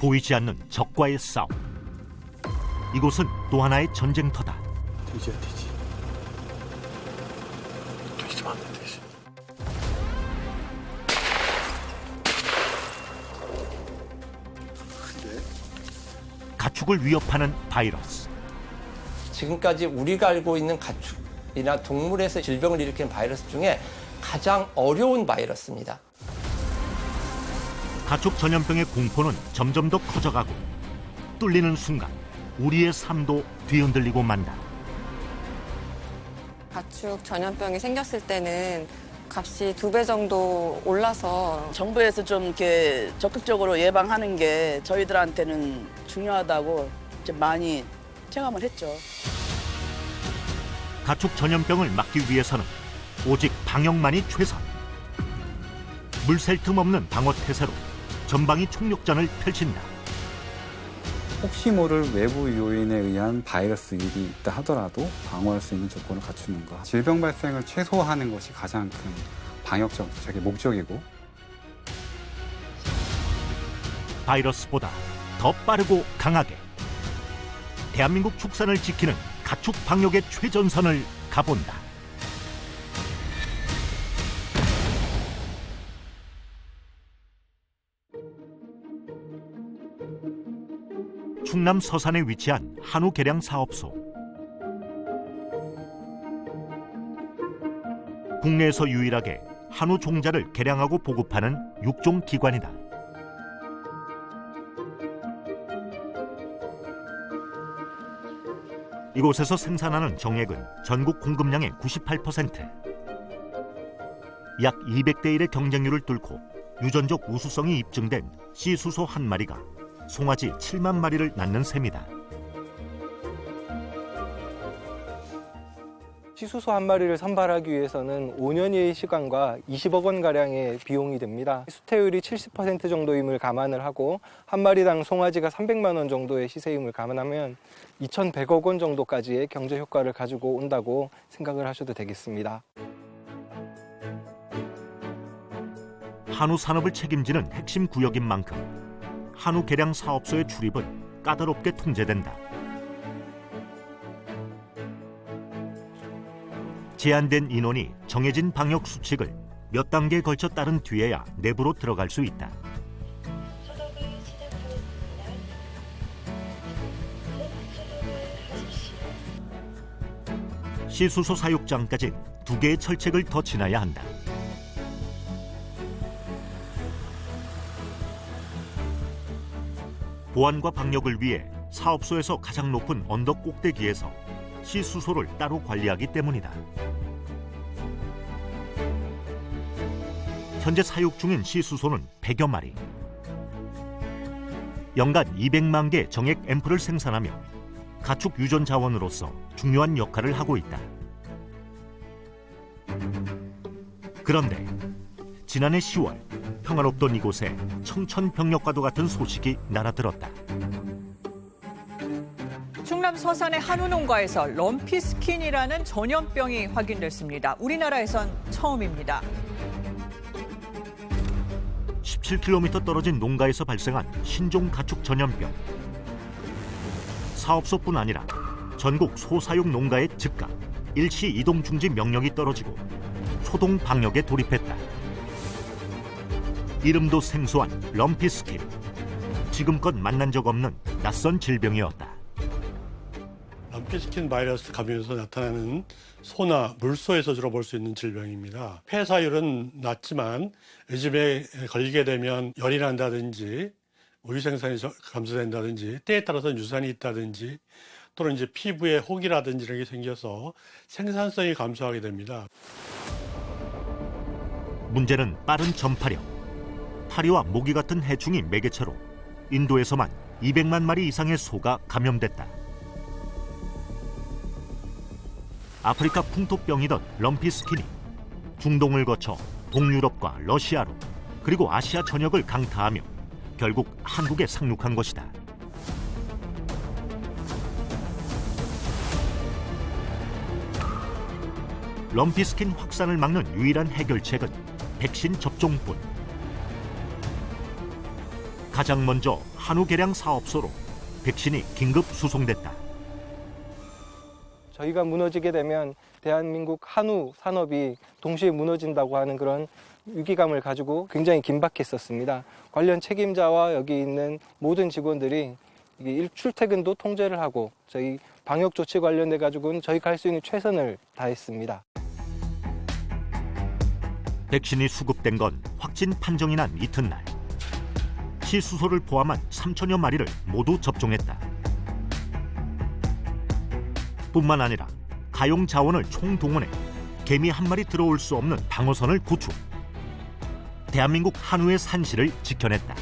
보이지 않는 적과의 싸움. 이곳은 또 하나의 전쟁터다. 돼지야, 돼지. 돼지 맞네, 돼지. 가축을 위협하는 바이러스. 지금까지 우리가 알고 있는 가축이나 동물에서 질병을 일으키는 바이러스 중에 가장 어려운 바이러스입니다. 가축 전염병의 공포는 점점 더 커져가고 뚫리는 순간 우리의 삶도 뒤흔들리고 만다. 가축 전염병이 생겼을 때는 값이 2배 정도 올라서 정부에서 좀 이렇게 적극적으로 예방하는 게 저희들한테는 중요하다고 이제 많이 체감을 했죠. 가축 전염병을 막기 위해서는 오직 방역만이 최선. 물샐 틈 없는 방어 태세로 전방위 총력전을 펼친다. 혹시 모를 외부 요인에 의한 바이러스 일이 있다 하더라도 방어할 수 있는 조건을 갖추는 것. 질병 발생을 최소화하는 것이 가장 큰 방역 정책의 목적이고, 바이러스보다 더 빠르고 강하게 대한민국 축산을 지키는 가축 방역의 최전선을 가본다. 충남 서산에 위치한 한우 개량 사업소. 국내에서 유일하게 한우 종자를 개량하고 보급하는 육종 기관이다. 이곳에서 생산하는 정액은 전국 공급량의 98%. 약 200대 1의 경쟁률을 뚫고 유전적 우수성이 입증된 씨수소 한 마리가 송아지 7만 마리를 낳는 셈이다. 씨수소 한 마리를 선발하기 위해서는 5년의 시간과 20억 원가량의 비용이 됩니다. 수태율이 70% 정도임을 감안을 하고 한 마리당 송아지가 300만 원 정도의 시세임을 감안하면 2,100억 원 정도까지의 경제 효과를 가지고 온다고 생각을 하셔도 되겠습니다. 한우 산업을 책임지는 핵심 구역인 만큼 한우 개량 사업소의 출입은 까다롭게 통제된다. 제한된 인원이 정해진 방역 수칙을 몇 단계에 걸쳐 따른 뒤에야 내부로 들어갈 수 있다. 씨수소 사육장까지 2개의 철책을 더 지나야 한다. 보안과 방역을 위해 사업소에서 가장 높은 언덕 꼭대기에서 씨수소를 따로 관리하기 때문이다. 현재 사육 중인 씨수소는 100여 마리. 연간 200만 개 정액 앰플을 생산하며 가축 유전 자원으로서 중요한 역할을 하고 있다. 그런데 지난해 10월 평화롭던 이곳에 청천벽력과도 같은 소식이 날아들었다. 충남 서산의 한우 농가에서 럼피스킨이라는 전염병이 확인됐습니다. 우리나라에선 처음입니다. 17km 떨어진 농가에서 발생한 신종 가축 전염병. 사업소뿐 아니라 전국 소사육 농가의 즉각 일시 이동 중지 명령이 떨어지고 초동 방역에 돌입했다. 이름도 생소한 럼피스킨. 지금껏 만난 적 없는 낯선 질병이었다. 럼피스킨 바이러스 감염에서 나타나는 소나 물소에서 주로 볼 수 있는 질병입니다. 폐사율은 낮지만 요즘에 걸리게 되면 열이 난다든지 우유 생산이 감소된다든지 때에 따라서 유산이 있다든지 또는 이제 피부에 혹이라든지 이런 게 생겨서 생산성이 감소하게 됩니다. 문제는 빠른 전파력. 파리와 모기 같은 해충이 매개체로 인도에서만 200만 마리 이상의 소가 감염됐다. 아프리카 풍토병이던 럼피스킨이 중동을 거쳐 동유럽과 러시아로 그리고 아시아 전역을 강타하며 결국 한국에 상륙한 것이다. 럼피스킨 확산을 막는 유일한 해결책은 백신 접종뿐. 가장 먼저 한우 개량 사업소로 백신이 긴급 수송됐다. 저희가 무너지게 되면 대한민국 한우 산업이 동시에 무너진다고 하는 그런 위기감을 가지고 굉장히 긴박했었습니다. 관련 책임자와 여기 있는 모든 직원들이 출퇴근도 통제를 하고 저희 방역 조치 관련돼 가지고는 저희가 할 수 있는 최선을 다했습니다. 백신이 수급된 건 확진 판정이 난 이튿날. 시수소를 포함한 3천여 마리를 모두 접종했다. 뿐만 아니라 가용 자원을 총동원해 개미 한 마리 들어올 수 없는 방어선을 구축. 대한민국 한우의 산실을 지켜냈다.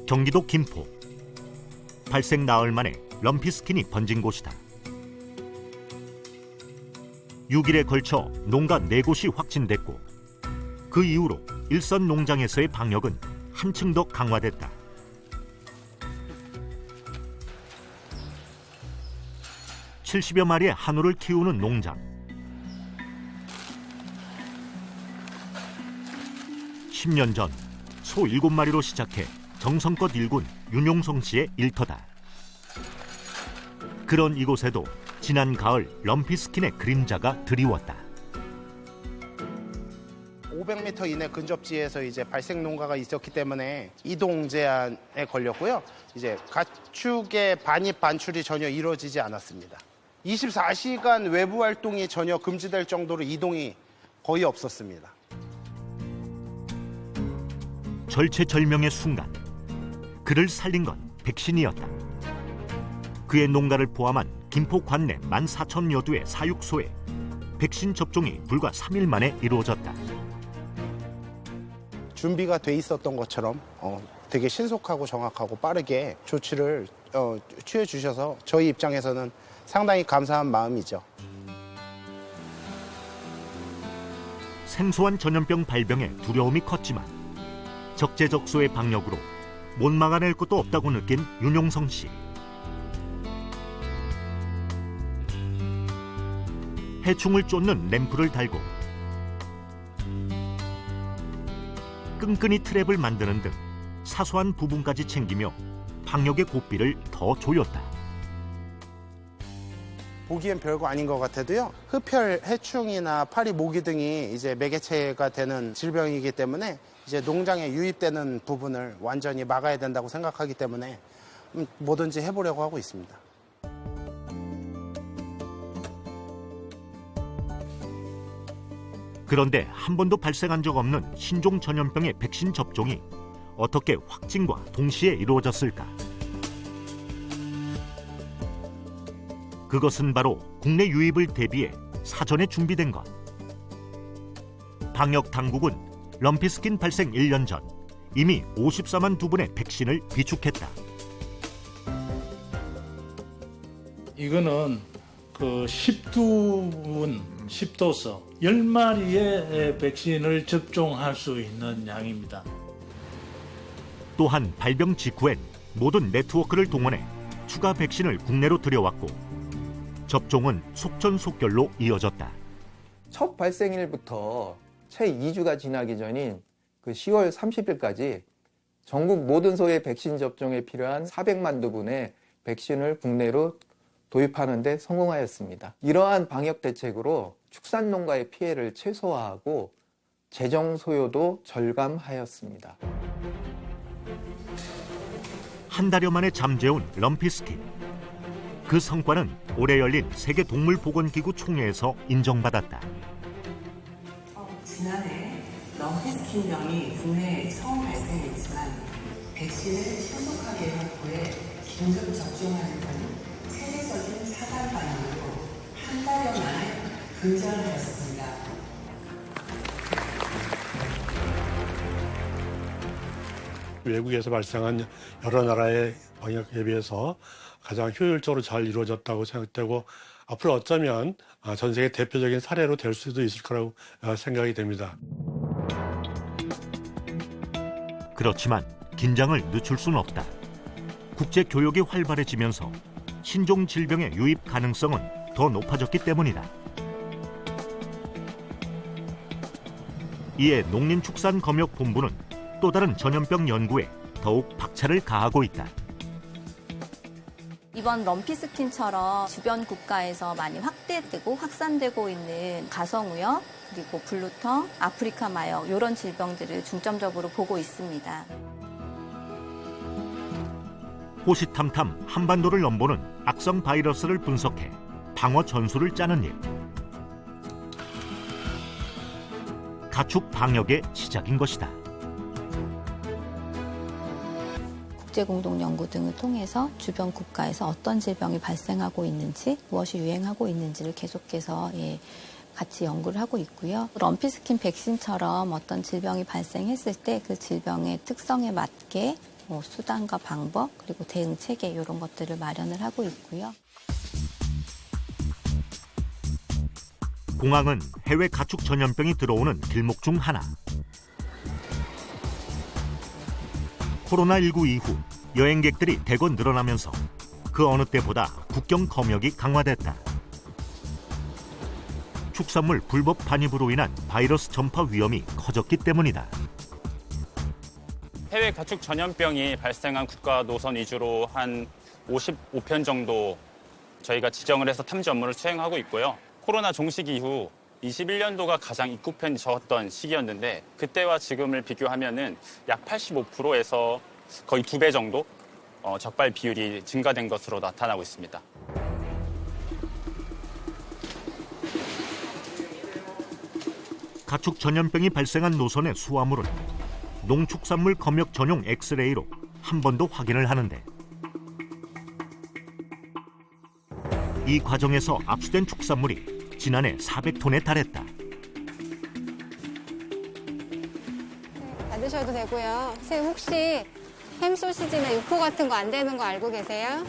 경기도 김포. 발생 나흘 만에 럼피스킨이 번진 곳이다. 6일에 걸쳐 농가 4곳이 확진됐고 그 이후로 일선 농장에서의 방역은 한층 더 강화됐다. (70여) 마리의 한우를 키우는 농장. 10년 전 소 7마리로 시작해 정성껏 일군 윤용성 씨의 일터다. 그런 이곳에도 지난 가을 럼피스킨의 그림자가 드리웠다. 500m 이내 근접지에서 이제 발생 농가가 있었기 때문에 이동 제한에 걸렸고요. 이제 가축의 반입 반출이 전혀 이루어지지 않았습니다. 24시간 외부 활동이 전혀 금지될 정도로 이동이 거의 없었습니다. 절체절명의 순간 그를 살린 건 백신이었다. 그의 농가를 포함한 김포 관내 14,000여 두의 사육소에 백신 접종이 불과 3일 만에 이루어졌다. 준비가 돼 있었던 것처럼 되게 신속하고 정확하고 빠르게 조치를 취해 주셔서 저희 입장에서는 상당히 감사한 마음이죠. 생소한 전염병 발병에 두려움이 컸지만 적재적소의 방역으로 못 막아낼 것도 없다고 느낀 윤용성 씨. 해충을 쫓는 램프를 달고 끈끈이 트랩을 만드는 등 사소한 부분까지 챙기며 방역의 고삐를 더 조였다. 보기엔 별거 아닌 것 같아도요. 흡혈 해충이나 파리 모기 등이 이제 매개체가 되는 질병이기 때문에 이제 농장에 유입되는 부분을 완전히 막아야 된다고 생각하기 때문에 뭐든지 해보려고 하고 있습니다. 그런데 한 번도 발생한 적 없는 신종 전염병의 백신 접종이 어떻게 확진과 동시에 이루어졌을까? 그것은 바로 국내 유입을 대비해 사전에 준비된 것. 방역 당국은 럼피스킨 발생 1년 전 이미 54만 두분의 백신을 비축했다. 이거는 그 10도서 10마리의 백신을 접종할 수 있는 양입니다. 또한 발병 직후엔 모든 네트워크를 동원해 추가 백신을 국내로 들여왔고 접종은 속전속결로 이어졌다. 첫 발생일부터 채 2주가 지나기 전인 그 10월 30일까지 전국 모든 소의 백신 접종에 필요한 400만 두분의 백신을 국내로 도입하는 데 성공하였습니다. 이러한 방역 대책으로 축산농가의 피해를 최소화하고 재정 소요도 절감하였습니다. 한 달여 만에 잠재운 럼피스킨. 그 성과는 올해 열린 세계동물보건기구 총회에서 인정받았다. 지난해 럼피스킨병이 국내에 처음 발생했지만 백신을 신속하게 확보해 긴급 접종하는 등 세계적인 사단 반응으로 한 달여 만에 근절하였습니다. 외국에서 발생한 여러 나라의 방역에 비해서 가장 효율적으로 잘 이루어졌다고 생각되고 앞으로 어쩌면 전 세계 대표적인 사례로 될 수도 있을 거라고 생각이 됩니다. 그렇지만 긴장을 늦출 수는 없다. 국제 교역이 활발해지면서 신종 질병의 유입 가능성은 더 높아졌기 때문이다. 이에 농림축산검역본부는 또 다른 전염병 연구에 더욱 박차를 가하고 있다. 이번 럼피스킨처럼 주변 국가에서 많이 확대되고 확산되고 있는 가성우역, 그리고 블루텅, 아프리카 마역 이런 질병들을 중점적으로 보고 있습니다. 호시탐탐 한반도를 넘보는 악성 바이러스를 분석해 방어 전술을 짜는 일. 가축 방역의 시작인 것이다. 국제공동연구 등을 통해서 주변 국가에서 어떤 질병이 발생하고 있는지, 무엇이 유행하고 있는지를 계속해서 같이 연구를 하고 있고요. 럼피스킨 백신처럼 어떤 질병이 발생했을 때 그 질병의 특성에 맞게 수단과 방법, 그리고 대응 체계 이런 것들을 마련을 하고 있고요. 공항은 해외 가축 전염병이 들어오는 길목 중 하나. 코로나19 이후 여행객들이 대거 늘어나면서 그 어느 때보다 국경 검역이 강화됐다. 축산물 불법 반입으로 인한 바이러스 전파 위험이 커졌기 때문이다. 해외 가축 전염병이 발생한 국가 노선 위주로 한 55편 정도 저희가 지정을 해서 탐지 업무를 수행하고 있고요. 코로나 종식 이후 21년도가 가장 입국편이 적었던 시기였는데 그때와 지금을 비교하면은 약 85%에서 거의 2배 정도 적발 비율이 증가된 것으로 나타나고 있습니다. 가축 전염병이 발생한 노선의 수화물은 농축산물 검역 전용 엑스레이로 한 번 더 확인을 하는데 이 과정에서 압수된 축산물이 지난해 400톤에 달했다. 받으셔도 되고요. 선생님 혹시 햄 소시지나 육포 같은 거 안 되는 거 알고 계세요?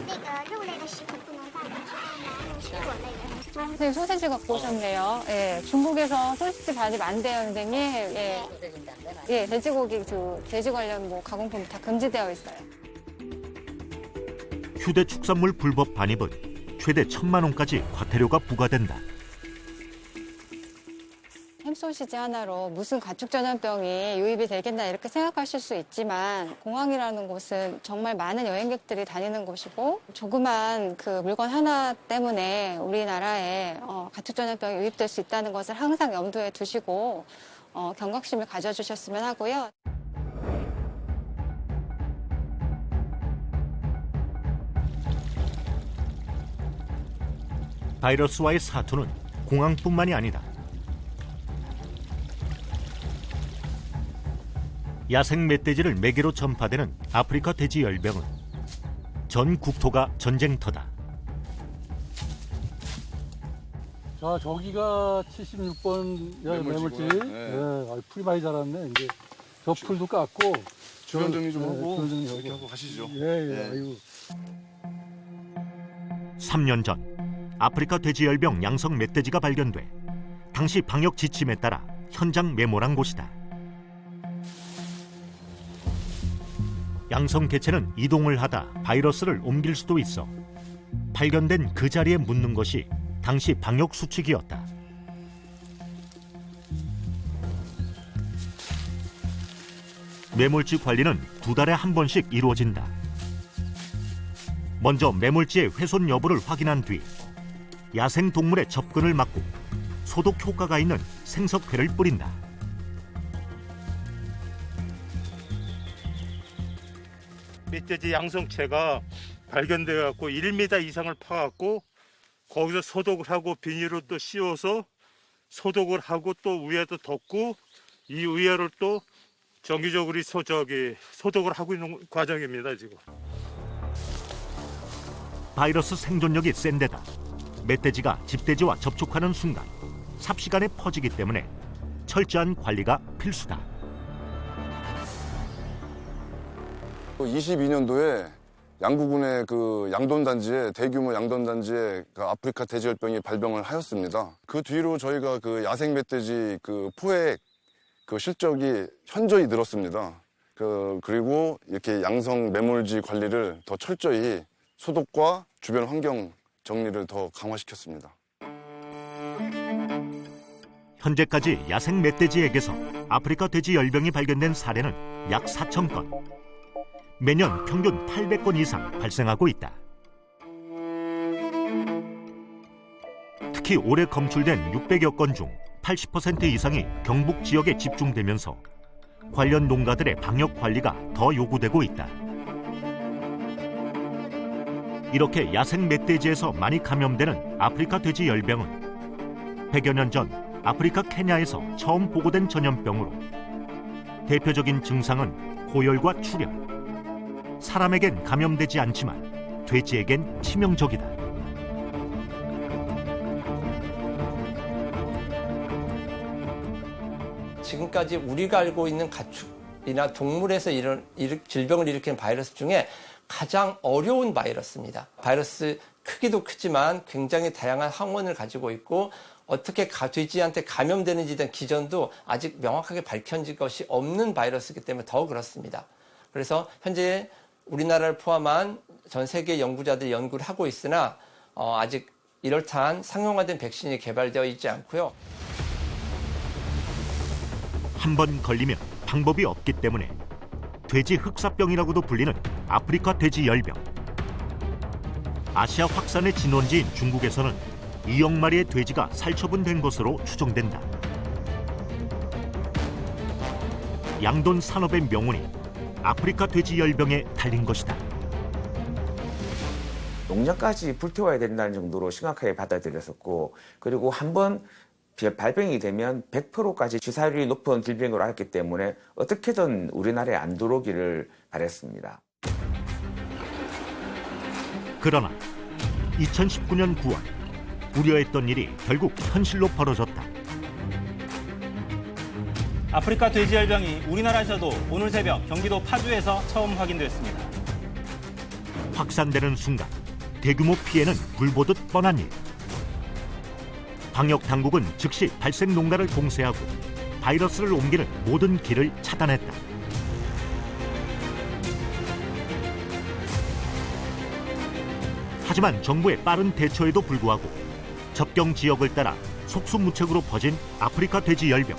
선생님 소시지 갖고 오셨네요. 예, 중국에서 소시지 반입 안 돼요, 선생님. 예, 돼지고기, 돼지 관련 가공품 다 금지되어 있어요. 휴대 축산물 불법 반입은 최대 1,000만 원까지 과태료가 부과된다. 햄소시지 하나로 무슨 가축 전염병이 유입이 되겠나 이렇게 생각하실 수 있지만 공항이라는 곳은 정말 많은 여행객들이 다니는 곳이고 조그만 그 물건 하나 때문에 우리나라에 가축 전염병이 유입될 수 있다는 것을 항상 염두에 두시고 경각심을 가져주셨으면 하고요. 바이러스와의 사투는 공항뿐만이 아니다. 야생 멧돼지를 매개로 전파되는 아프리카 돼지 열병은 전 국토가 전쟁터다. 자, 저기가 76번 매물지. 풀이 많이 자랐네. 이제 저 풀도 깎고 주변 정리 좀 하고 주변 정리 이렇게 하고 가시죠. 아이고. 3년 전 아프리카 돼지 열병 양성 멧돼지가 발견돼 당시 방역 지침에 따라 현장 메모한 곳이다. 양성 개체는 이동을 하다 바이러스를 옮길 수도 있어 발견된 그 자리에 묻는 것이 당시 방역 수칙이었다. 매몰지 관리는 2달에 한 번씩 이루어진다. 먼저 매몰지의 훼손 여부를 확인한 뒤 야생 동물의 접근을 막고 소독 효과가 있는 생석회를 뿌린다. 멧돼지 양성체가 발견돼 갖고 1m 이상을 파갖고 거기서 소독을 하고 비닐로 또 씌워서 소독을 하고 또 위에도 덮고 이 위에를 또 정기적으로 소독을 하고 있는 과정입니다, 지금. 바이러스 생존력이 센 데다 멧돼지가 집돼지와 접촉하는 순간 삽시간에 퍼지기 때문에 철저한 관리가 필수다. 22년도에 양구군의 그 양돈단지에 대규모 양돈단지에 그 아프리카 돼지열병이 발병을 하였습니다. 그 뒤로 저희가 그 야생 멧돼지 그 포획 그 실적이 현저히 늘었습니다. 그리고 이렇게 양성 매몰지 관리를 더 철저히 소독과 주변 환경 정리를 더 강화시켰습니다. 현재까지 야생 멧돼지에게서 아프리카 돼지 열병이 발견된 사례는 약 4,000건. 매년 평균 800건 이상 발생하고 있다. 특히 올해 검출된 600여 건 중 80% 이상이 경북 지역에 집중되면서 관련 농가들의 방역 관리가 더 요구되고 있다. 이렇게 야생 멧돼지에서 많이 감염되는 아프리카 돼지 열병은 100여 년 전 아프리카 케냐에서 처음 보고된 전염병으로 대표적인 증상은 고열과 출혈. 사람에겐 감염되지 않지만 돼지에겐 치명적이다. 지금까지 우리가 알고 있는 가축이나 동물에서 이런 질병을 일으키는 바이러스 중에 가장 어려운 바이러스입니다. 바이러스 크기도 크지만 굉장히 다양한 항원을 가지고 있고 어떻게 돼지한테 감염되는지에 대한 기전도 아직 명확하게 밝혀진 것이 없는 바이러스이기 때문에 더 그렇습니다. 그래서 현재 우리나라를 포함한 전 세계 연구자들이 연구를 하고 있으나 아직 이럴듯한 상용화된 백신이 개발되어 있지 않고요. 한 번 걸리면 방법이 없기 때문에 돼지 흑사병이라고도 불리는 아프리카 돼지 열병. 아시아 확산의 진원지인 중국에서는 2억 마리의 돼지가 살처분된 것으로 추정된다. 양돈 산업의 명운이 아프리카 돼지 열병에 달린 것이다. 농장까지 불태워야 된다는 정도로 심각하게 받아들였었고, 그리고 한번 발병이 되면 100%까지 치사율이 높은 질병으로 알았기 때문에 어떻게든 우리나라에 안 들어오기를 바랬습니다. 그러나 2019년 9월 우려했던 일이 결국 현실로 벌어졌다. 아프리카 돼지열병이 우리나라에서도 오늘 새벽 경기도 파주에서 처음 확인됐습니다. 확산되는 순간 대규모 피해는 불보듯 뻔한 일. 방역 당국은 즉시 발생 농가를 봉쇄하고 바이러스를 옮기는 모든 길을 차단했다. 하지만 정부의 빠른 대처에도 불구하고 접경 지역을 따라 속수무책으로 퍼진 아프리카 돼지 열병.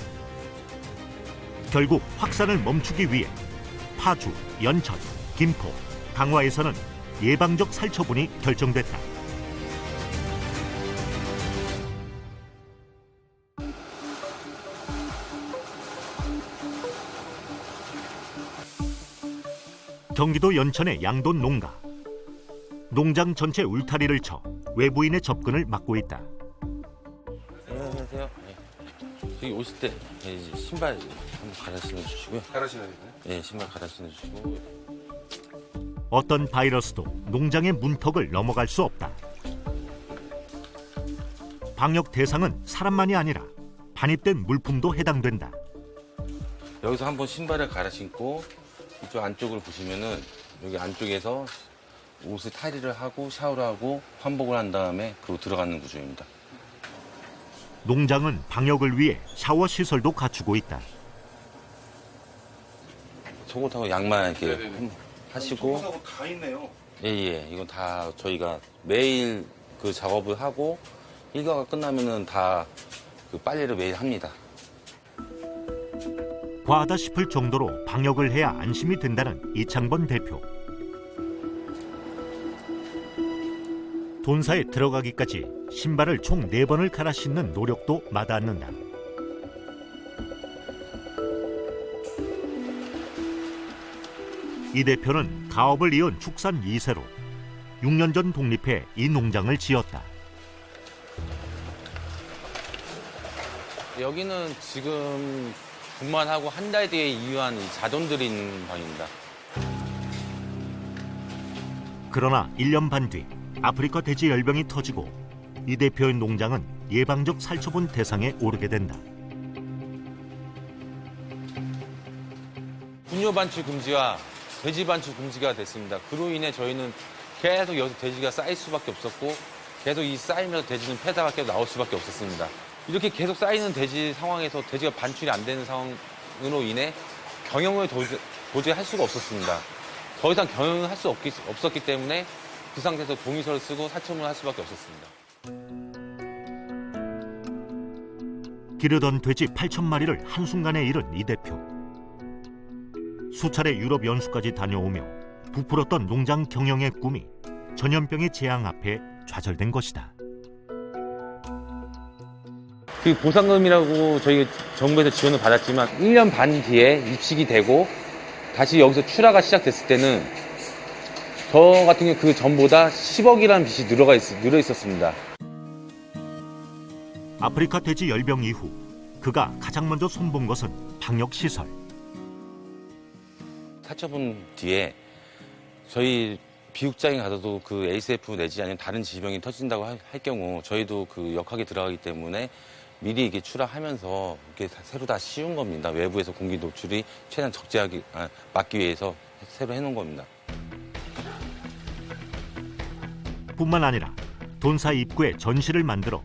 결국 확산을 멈추기 위해 파주, 연천, 김포, 강화에서는 예방적 살처분이 결정됐다. 경기도 연천의 양돈 농가. 농장 전체 울타리를 쳐 외부인의 접근을 막고 있다. 안녕하세요. 여기 오실 때 신발 한번 갈아 신어주시고요. 갈아 신어야 되나요? 네, 신발 갈아 신어주시고. 어떤 바이러스도 농장의 문턱을 넘어갈 수 없다. 방역 대상은 사람만이 아니라 반입된 물품도 해당된다. 여기서 한번 신발을 갈아 신고 이쪽 안쪽을 보시면은 여기 안쪽에서 옷을 탈의를 하고 샤워를 하고 환복을 한 다음에 그리고 들어가는 구조입니다. 농장은 방역을 위해 샤워 시설도 갖추고 있다. 속옷하고 양말 이렇게 하시고. 속옷하고 다 있네요. 예. 이건 다 저희가 매일 그 작업을 하고 일과가 끝나면은 다 그 빨래를 매일 합니다. 과하다 싶을 정도로 방역을 해야 안심이 된다는 이창번 대표. 돈사에 들어가기까지 신발을 총 4번을 갈아 신는 노력도 마다 않는다. 이 대표는 가업을 이은 축산 2세로 6년 전 독립해 이 농장을 지었다. 여기는 지금 분만하고 한 달 뒤에 이유한 자돈들이 있는 방입니다. 그러나 1년 반 뒤 아프리카 돼지 열병이 터지고 이 대표의 농장은 예방적 살처분 대상에 오르게 된다. 분뇨 반출 금지와 돼지 반출 금지가 됐습니다. 그로 인해 저희는 계속 여기서 돼지가 쌓일 수밖에 없었고 계속 이 쌓이면서 돼지는 폐사 밖에 나올 수밖에 없었습니다. 이렇게 계속 쌓이는 돼지 상황에서 돼지가 반출이 안 되는 상황으로 인해 경영을 도저히 할 수가 없었습니다. 더 이상 경영을 할 수 없었기 때문에 그 상태에서 동의서를 쓰고 살처분을 할 수밖에 없었습니다. 기르던 돼지 8,000마리를 한순간에 잃은 이 대표. 수차례 유럽 연수까지 다녀오며 부풀었던 농장 경영의 꿈이 전염병의 재앙 앞에 좌절된 것이다. 그 보상금이라고 저희 정부에서 지원을 받았지만 1년 반 뒤에 입식이 되고 다시 여기서 출하가 시작됐을 때는 저 같은 경우 그 전보다 10억이라는 빚이 늘어 있었습니다. 아프리카 돼지 열병 이후 그가 가장 먼저 손본 것은 방역시설. 사처분 뒤에 저희 비육장에 가서도 그 ASF 내지 아니면 다른 질병이 터진다고 할 경우 저희도 그 역학에 들어가기 때문에 미리 이게 출하하면서 이게 새로 다 씌운 겁니다. 외부에서 공기 노출이 최대한 막기 위해서 새로 해놓은 겁니다. 뿐만 아니라 돈사 입구에 전시를 만들어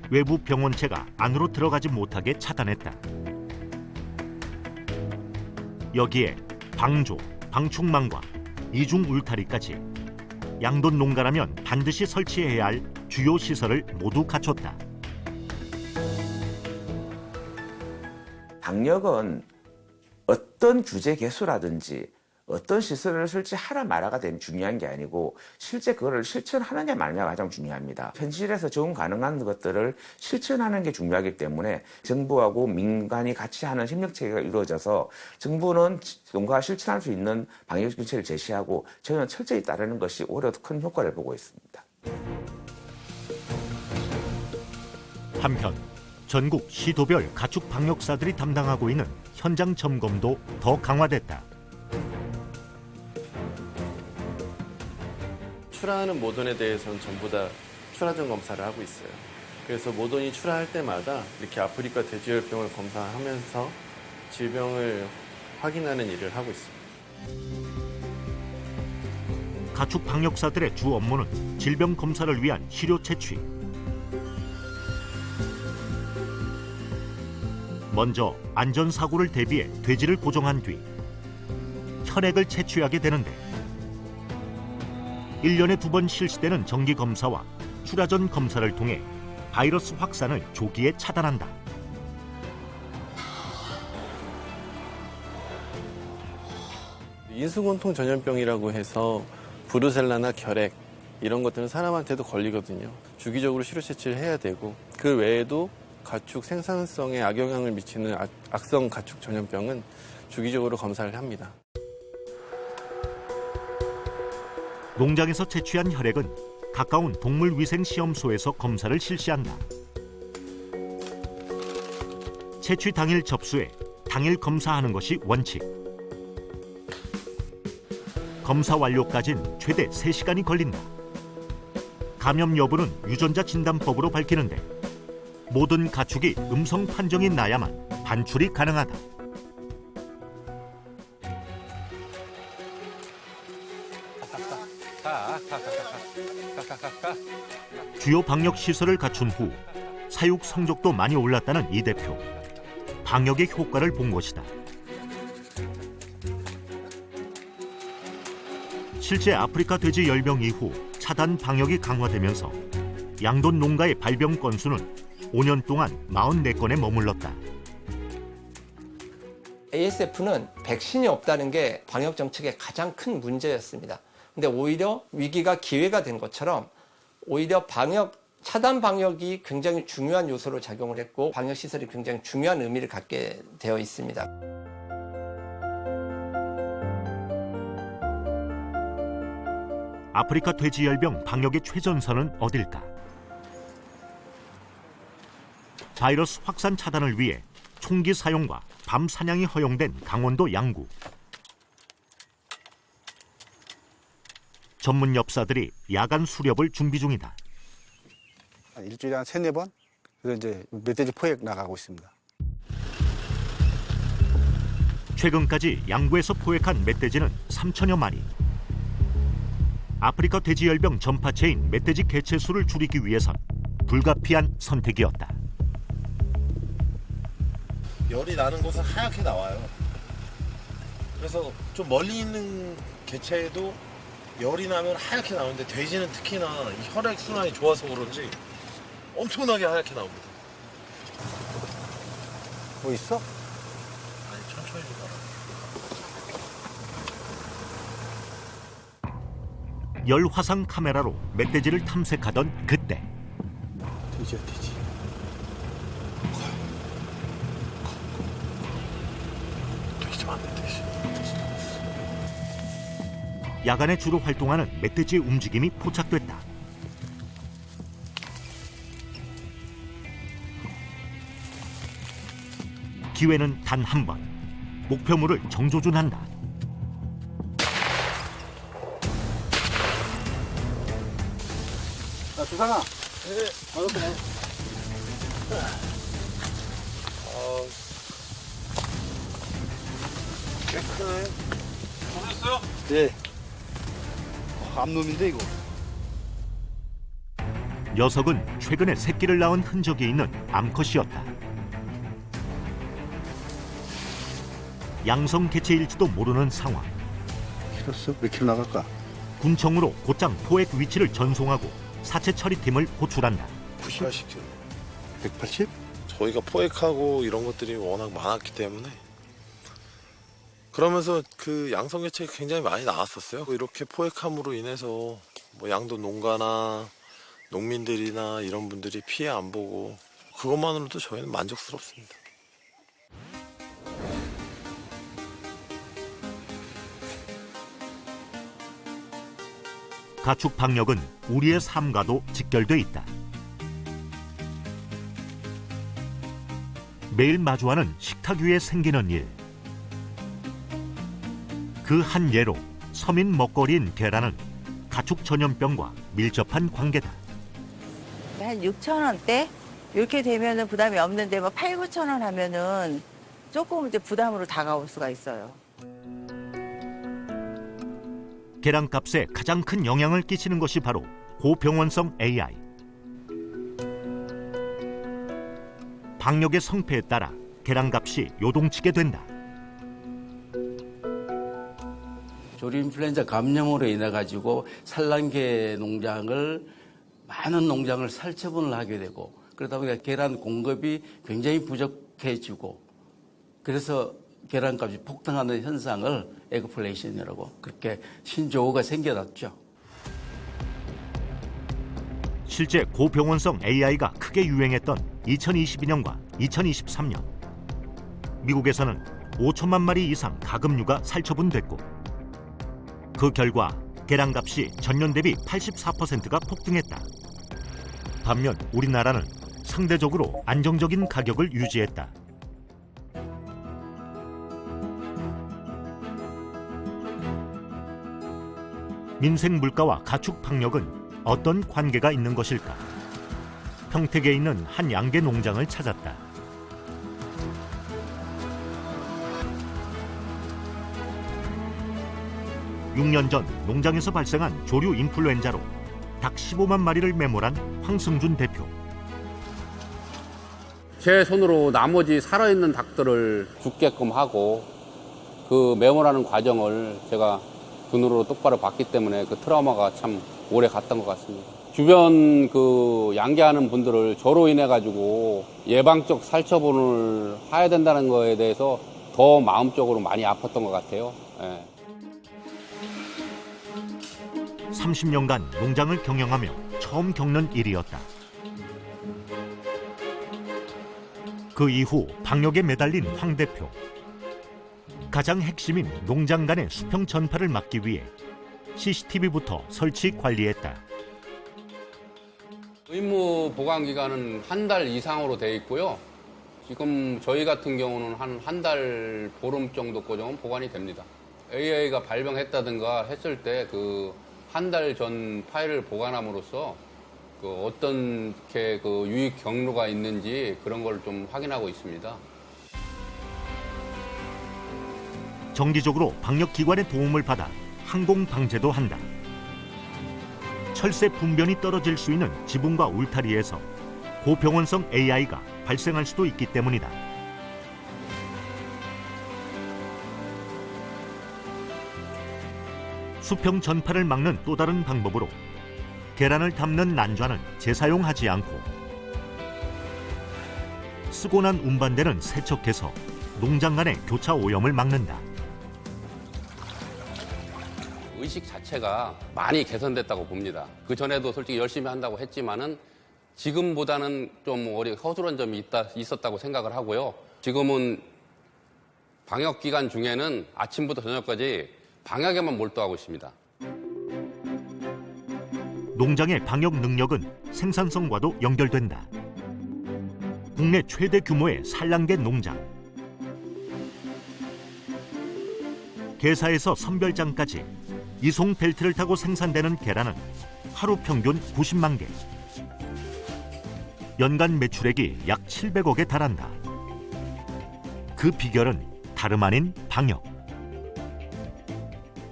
외부 병원체가 안으로 들어가지 못하게 차단했다. 여기에 방조, 방충망과 이중 울타리까지 양돈 농가라면 반드시 설치해야 할 주요 시설을 모두 갖췄다. 방역은 어떤 규제 개수라든지 어떤 시설을 설치하라 마라가 되는 중요한 게 아니고 실제 그거를 실천하느냐 마느냐가 가장 중요합니다. 현실에서 적용 가능한 것들을 실천하는 게 중요하기 때문에 정부하고 민간이 같이 하는 협력체계가 이루어져서 정부는 농가가 실천할 수 있는 방역 정책을 제시하고 저희는 철저히 따르는 것이 오히려 더 큰 효과를 보고 있습니다. 한편 전국 시도별 가축 방역사들이 담당하고 있는 현장 점검도 더 강화됐다. 출하하는 모돈에 대해서는 전부 다 출하전 검사를 하고 있어요. 그래서 모돈이 출하할 때마다 이렇게 아프리카 돼지열병을 검사하면서 질병을 확인하는 일을 하고 있습니다. 가축 방역사들의 주 업무는 질병 검사를 위한 시료 채취. 먼저 안전사고를 대비해 돼지를 고정한 뒤 혈액을 채취하게 되는데 1년에 2번 실시되는 정기검사와 출하전 검사를 통해 바이러스 확산을 조기에 차단한다. 인수곤통 전염병이라고 해서 브루셀라나 결핵 이런 것들은 사람한테도 걸리거든요. 주기적으로 시료 채취를 해야 되고 그 외에도 가축 생산성에 악영향을 미치는 악성 가축 전염병은 주기적으로 검사를 합니다. 농장에서 채취한 혈액은 가까운 동물위생시험소에서 검사를 실시한다. 채취 당일 접수해 당일 검사하는 것이 원칙. 검사 완료까지는 최대 3시간이 걸린다. 감염 여부는 유전자 진단법으로 밝히는데 모든 가축이 음성 판정이 나야만 반출이 가능하다. 주요 방역 시설을 갖춘 후 사육 성적도 많이 올랐다는 이 대표. 방역의 효과를 본 것이다. 실제 아프리카 돼지 열병 이후 차단 방역이 강화되면서 양돈 농가의 발병 건수는 5년 동안 44건에 머물렀다. ASF는 백신이 없다는 게 방역 정책의 가장 큰 문제였습니다. 근데 오히려 위기가 기회가 된 것처럼 오히려 차단 방역이 굉장히 중요한 요소로 작용을 했고 방역 시설이 굉장히 중요한 의미를 갖게 되어 있습니다. 아프리카 돼지열병 방역의 최전선은 어딜까? 바이러스 확산 차단을 위해 총기 사용과 밤 사냥이 허용된 강원도 양구. 전문 엽사들이 야간 수렵을 준비 중이다. 일주일에 한 3-4번 그래서 이제 멧돼지 포획 나가고 있습니다. 최근까지 양구에서 포획한 멧돼지는 3천여 마리. 아프리카 돼지열병 전파체인 멧돼지 개체 수를 줄이기 위해선 불가피한 선택이었다. 열이 나는 곳은 하얗게 나와요. 그래서 좀 멀리 있는 개체에도 열이 나면 하얗게 나오는데 돼지는 특히나 이 혈액 순환이 좋아서 그런지 엄청나게 하얗게 나옵니다. 뭐 있어? 아니, 천천히 좀 가라. 열화상 카메라로 멧돼지를 탐색하던 그때 돼지야, 돼지. 돼지 맞네, 돼지. 야간에 주로 활동하는 멧돼지의 움직임이 포착됐다. 기회는 단 한 번. 목표물을 정조준한다. 야, 주상아. 네. 어렵게 내. 꽤 크네. 모르겠어요? 네. 암놈인데, 이거. 녀석은 최근에 새끼를 낳은 흔적이 있는 암컷이었다. 양성 개체일지도 모르는 상황. 키로수 몇 킬로 나갈까? 군청으로 곧장 포획 위치를 전송하고 사체 처리팀을 호출한다. 80kg. 180? 저희가 포획하고 이런 것들이 워낙 많았기 때문에 그러면서 그 양성개체가 굉장히 많이 나왔었어요. 이렇게 포획함으로 인해서 뭐 양도 농가나 농민들이나 이런 분들이 피해 안 보고 그것만으로도 저희는 만족스럽습니다. 가축 방역은 우리의 삶과도 직결돼 있다. 매일 마주하는 식탁 위에 생기는 일. 그 한 예로 서민 먹거리인 계란은 가축 전염병과 밀접한 관계다. 한 6,000원대? 이렇게 되면은 부담이 없는데 뭐 8, 9,000원 하면은 조금 이제 부담으로 다가올 수가 있어요. 계란값에 가장 큰 영향을 끼치는 것이 바로 고병원성 AI. 방역의 성패에 따라 계란값이 요동치게 된다. 조류 인플루엔자 감염으로 인해 가지고 산란계 농장을 많은 농장을 살처분을 하게 되고 그러다 보니까 계란 공급이 굉장히 부족해지고 그래서 계란값이 폭등하는 현상을 에그플레이션이라고 그렇게 신조어가 생겨났죠. 실제 고병원성 AI가 크게 유행했던 2022년과 2023년 미국에서는 5천만 마리 이상 가금류가 살처분됐고 그 결과 계란값이 전년 대비 84%가 폭등했다. 반면 우리나라는 상대적으로 안정적인 가격을 유지했다. 민생 물가와 가축 방역은 어떤 관계가 있는 것일까? 평택에 있는 한 양계 농장을 찾았다. (6년) 전 농장에서 발생한 조류 인플루엔자로 닭 15만 마리를 매몰한 황승준 대표. 제 손으로 나머지 살아있는 닭들을 죽게끔 하고 그 매몰하는 과정을 제가 눈으로 똑바로 봤기 때문에 그 트라우마가 참 오래 갔던 것 같습니다. 주변 그 양계하는 분들을 저로 인해 가지고 예방적 살처분을 해야 된다는 거에 대해서 더 마음적으로 많이 아팠던 것 같아요. 예. 30년간 농장을 경영하며 처음 겪는 일이었다. 그 이후 방역에 매달린 황 대표. 가장 핵심인 농장 간의 수평 전파를 막기 위해 CCTV부터 설치 관리했다. 의무 보관 기간은 한 달 이상으로 돼 있고요. 지금 저희 같은 경우는 한 달 보름 정도 고정은 보관이 됩니다. AI가 발병했다든가 했을 때 그 한 달 전 파일을 보관함으로써 그 어떤 그 유입 경로가 있는지 그런 걸 좀 확인하고 있습니다. 정기적으로 방역기관의 도움을 받아 항공 방제도 한다. 철새 분변이 떨어질 수 있는 지붕과 울타리에서 고병원성 AI가 발생할 수도 있기 때문이다. 수평 전파를 막는 또 다른 방법으로 계란을 담는 난좌는 재사용하지 않고 쓰고 난 운반대는 세척해서 농장 간의 교차 오염을 막는다. 의식 자체가 많이 개선됐다고 봅니다. 그 전에도 솔직히 열심히 한다고 했지만은 지금보다는 좀 허술한 점이 있었다고 생각을 하고요. 지금은 방역 기간 중에는 아침부터 저녁까지 방역에만 몰두하고 있습니다. 농장의 방역 능력은 생산성과도 연결된다. 국내 최대 규모의 산란계 농장. 개사에서 선별장까지 이송 벨트를 타고 생산되는 계란은 하루 평균 90만 개. 연간 매출액이 약 700억에 달한다. 그 비결은 다름 아닌 방역.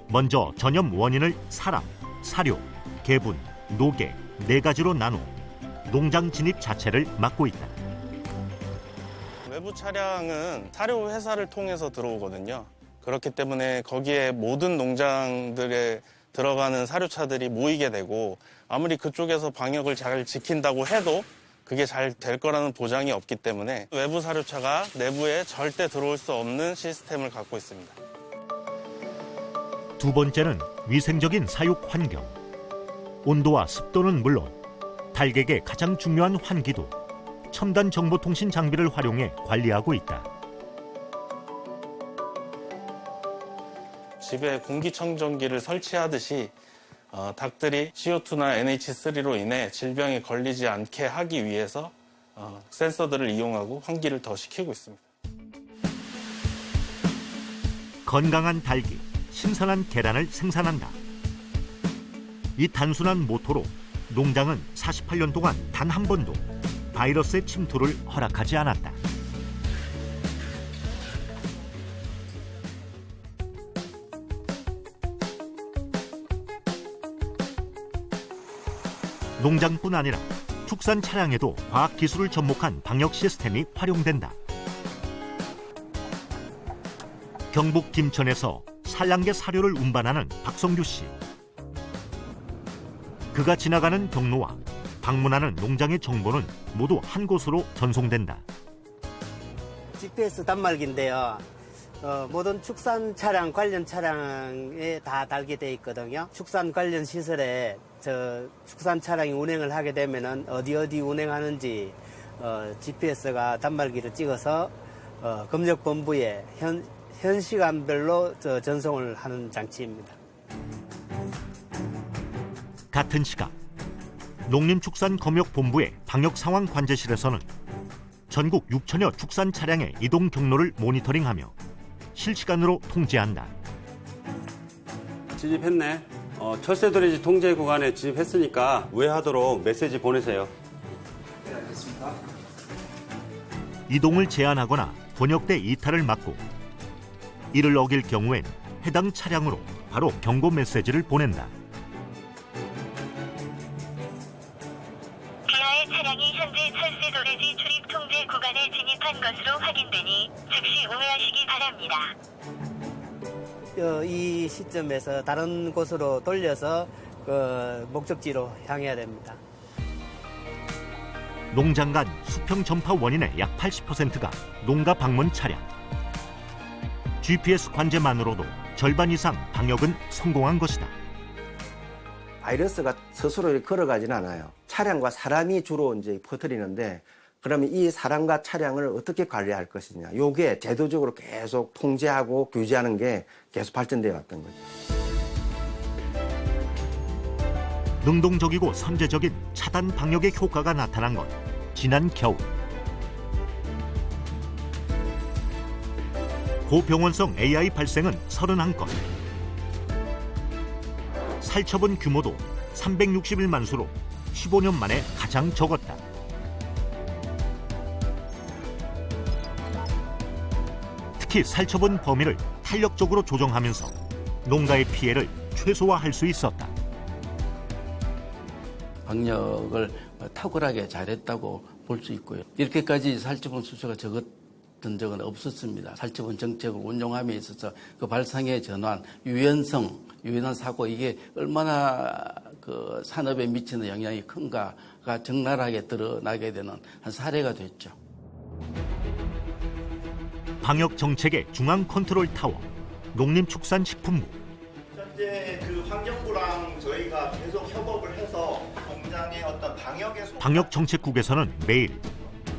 먼저 전염 원인을 사람, 사료, 개분, 노개 4가지로 나누어 농장 진입 자체를 막고 있다. 외부 차량은 사료 회사를 통해서 들어오거든요. 그렇기 때문에 거기에 모든 농장들에 들어가는 사료차들이 모이게 되고 아무리 그쪽에서 방역을 잘 지킨다고 해도 그게 잘 될 거라는 보장이 없기 때문에 외부 사료차가 내부에 절대 들어올 수 없는 시스템을 갖고 있습니다. 두 번째는 위생적인 사육 환경. 온도와 습도는 물론 닭에게 가장 중요한 환기도 첨단 정보통신 장비를 활용해 관리하고 있다. 집에 공기청정기를 설치하듯이 닭들이 CO2나 NH3로 인해 질병에 걸리지 않게 하기 위해서 센서들을 이용하고 환기를 더 시키고 있습니다. 건강한 닭이 신선한 계란을 생산한다. 이 단순한 모토로 농장은 48년 동안 단 한 번도 바이러스의 침투를 허락하지 않았다. 농장뿐 아니라 축산 차량에도 과학기술을 접목한 방역 시스템이 활용된다. 경북 김천에서 산란계 사료를 운반하는 박성규 씨. 그가 지나가는 경로와 방문하는 농장의 정보는 모두 한 곳으로 전송된다. GPS 단말기인데요. 모든 축산 차량, 관련 차량에 다 달게 돼 있거든요. 축산 관련 시설에 축산 차량이 운행을 하게 되면은 어디 운행하는지 GPS가 단말기를 찍어서 검역본부에 현 시간별로 전송을 하는 장치입니다. 같은 시각 농림축산검역본부의 방역상황관제실에서는 전국 6천여 축산 차량의 이동 경로를 모니터링하며 실시간으로 통제한다. 진입했네. 철새도래지 통제 구간에 진입했으니까 우회하도록 메시지 보내세요. 네, 알겠습니다. 이동을 제한하거나 번역대 이탈을 막고 이를 어길 경우엔 해당 차량으로 바로 경고 메시지를 보낸다. 기아의 차량이 현재 철새도래지 출입 통제 구간에 진입한 것으로 확인되니 즉시 우회하시기 바랍니다. 이 시점에서 다른 곳으로 돌려서 목적지로 향해야 됩니다. 농장 간 수평 전파 원인의 약 80%가 농가 방문 차량. GPS 관제만으로도 절반 이상 방역은 성공한 것이다. 바이러스가 스스로 이렇게 걸어가지는 않아요. 차량과 사람이 주로 이제 퍼뜨리는데 그러면 이 사람과 차량을 어떻게 관리할 것이냐. 이게 제도적으로 계속 통제하고 규제하는 게 계속 발전되어 왔던 거죠. 능동적이고 선제적인 차단 방역의 효과가 나타난 건 지난 겨울. 고병원성 AI 발생은 31건. 살처분 규모도 361만 수로 15년 만에 가장 적었다. 특히 살처분 범위를 탄력적으로 조정하면서 농가의 피해를 최소화할 수 있었다. 방역을 탁월하게 잘했다고 볼 수 있고요. 이렇게까지 살처분 수수가 적었던 적은 없었습니다. 살처분 정책을 운용함에 있어서 그 발상의 전환, 유연한 사고 이게 얼마나 그 산업에 미치는 영향이 큰가가 적나라하게 드러나게 되는 한 사례가 됐죠. 방역 정책의 중앙 컨트롤 타워, 농림축산식품부. 현재 그 환경부랑 저희가 계속 협업을 해서 공장의 어떤 방역 정책국에서는 매일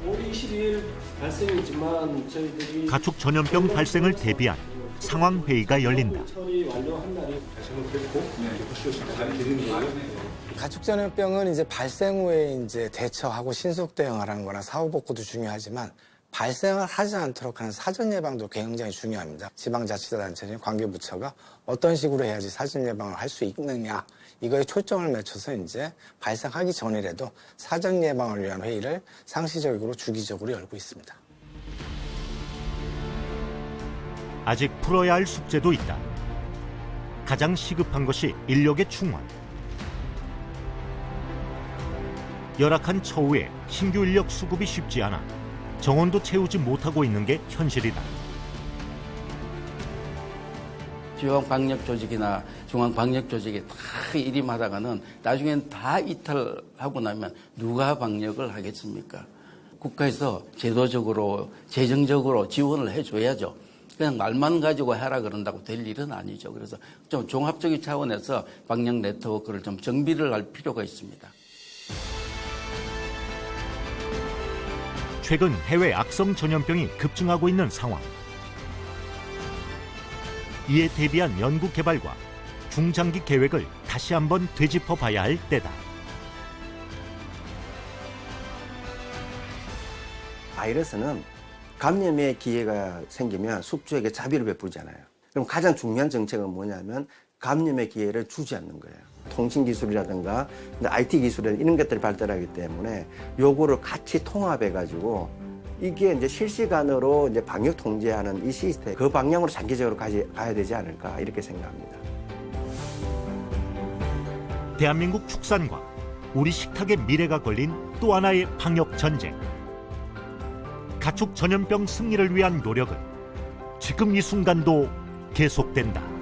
5월 22일 발생했지만 저희들이 가축 전염병 발생을 대비한 상황 회의가 열린다. 처리 완료한 날이 발생을 됐고 잘 되는 거예요. 가축 전염병은 이제 발생 후에 이제 대처하고 신속 대응하라는 거나 사후 복구도 중요하지만 발생을 하지 않도록 하는 사전 예방도 굉장히 중요합니다. 지방자치단체나 관계부처가 어떤 식으로 해야지 사전 예방을 할 수 있느냐 이거에 초점을 맞춰서 이제 발생하기 전이라도 사전 예방을 위한 회의를 상시적으로 주기적으로 열고 있습니다. 아직 풀어야 할 숙제도 있다. 가장 시급한 것이 인력의 충원. 열악한 처우에 신규 인력 수급이 쉽지 않아 정원도 채우지 못하고 있는 게 현실이다. 지방방역조직이나 중앙방역조직이 다 일임하다가는 나중엔 다 이탈하고 나면 누가 방역을 하겠습니까? 국가에서 제도적으로 재정적으로 지원을 해줘야죠. 그냥 말만 가지고 하라 그런다고 될 일은 아니죠. 그래서 좀 종합적인 차원에서 방역 네트워크를 좀 정비를 할 필요가 있습니다. 최근 해외 악성 전염병이 급증하고 있는 상황. 이에 대비한 연구 개발과 중장기 계획을 다시 한번 되짚어 봐야 할 때다. 바이러스는 감염의 기회가 생기면 숙주에게 자비를 베풀잖아요. 그럼 가장 중요한 정책은 뭐냐면 감염의 기회를 주지 않는 거예요. 통신기술이라든가 IT 기술이라든가 이런 것들이 발달하기 때문에 요거를 같이 통합해가지고 이게 이제 실시간으로 이제 방역 통제하는 이 시스템, 그 방향으로 장기적으로 가야 되지 않을까 이렇게 생각합니다. 대한민국 축산과 우리 식탁의 미래가 걸린 또 하나의 방역 전쟁. 가축 전염병 승리를 위한 노력은 지금 이 순간도 계속된다.